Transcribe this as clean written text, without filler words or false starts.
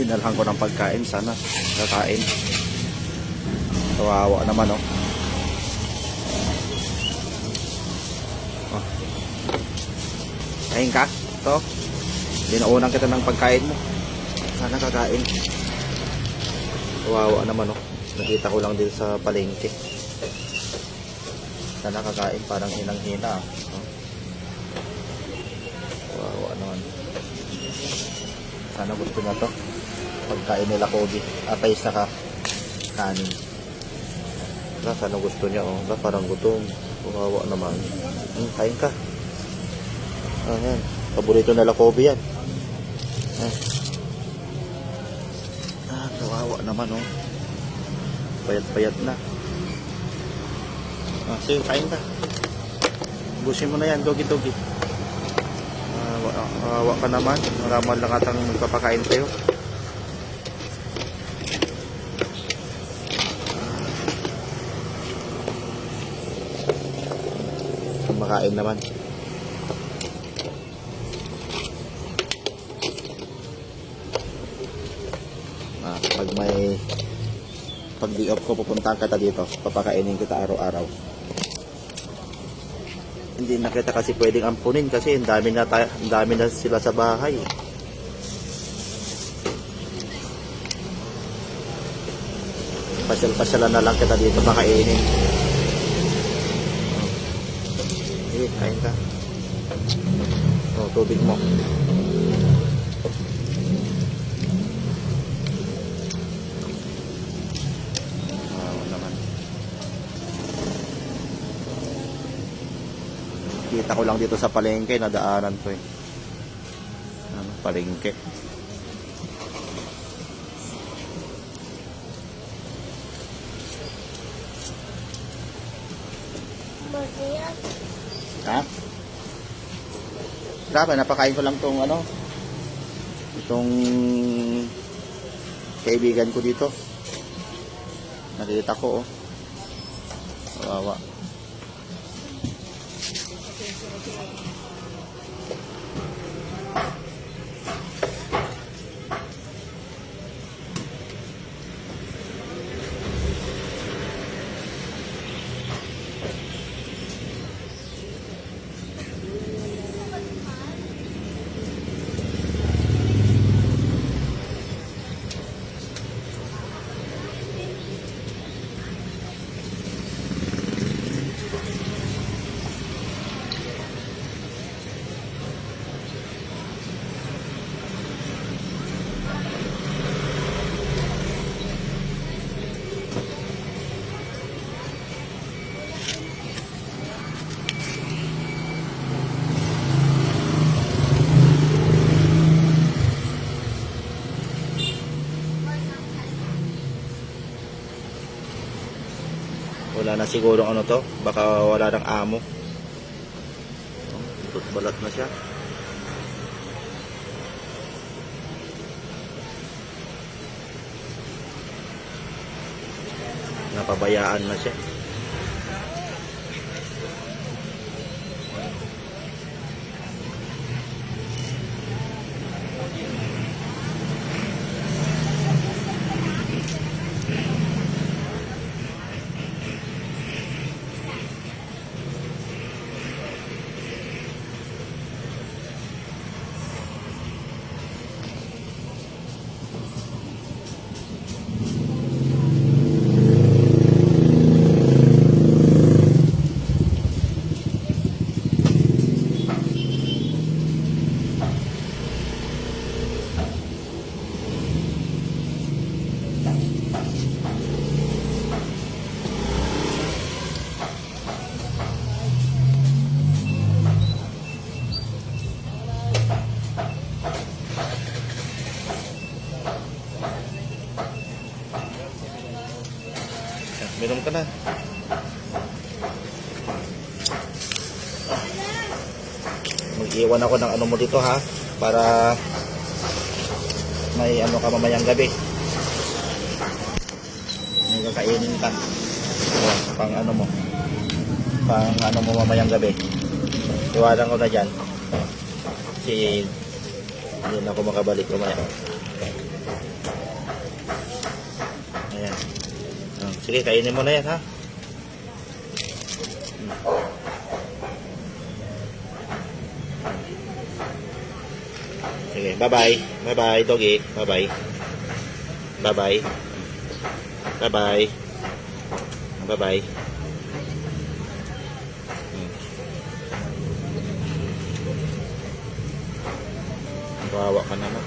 Dinalhan ko ng pagkain, sana kakain. Kawawa naman, oh. Oh. Kain ka? Ito. Dinaunan kita ng pagkain mo. Sana kakain. Kawawa naman, oh. Nakita ko lang din sa palengke. Sana kakain, parang hinang-hina, oh. Kawawa naman. Sana gusto na to. Pagkain nila Kobe. Atay saka kanin. Sana gusto niya, oh. Parang gutom. Kawawa naman. Kain ka. Ayan. Paborito nila Kobe yan. Kawawa naman, oh. Payat-payat na. Sige, kain ka. Busin mo na yan, dogi-dogi. Kawawa ka naman. Maraman lang atang magpapakain tayo. Makain naman. Pag di off ko, pupuntahan kita dito, papakainin kita araw-araw. Hindi na kita kasi pwedeng ampunin kasi ang dami na sila sa bahay. Pasyal-pasyalan na lang kita dito pakainin. Sige, kain ka. Tubig mo. Kita ko lang dito sa palengke, nadaanan ko, eh. Palengke. Ha? Grabe, napakain ko lang tong itong kaibigan ko dito. Nakita ko, oh. Kawawa. Wala na siguro to, baka wala ng amo. Balat na siya. Napabayaan na siya. Minum ka na. Mag-iwan ako ng mo dito, ha, para may ka mamayang gabi. May kakainin ka. Pang mo. Pang mo mamayang gabi. Iwanan ko na dyan. Si Hindi na ako makabalik kumain. Ayan. Sige, kainin mo na yan, ha? Sige, bye-bye. Bye-bye, doggy. Bye-bye. Bye-bye. Bye-bye. Bye-bye. Kawawa ka naman.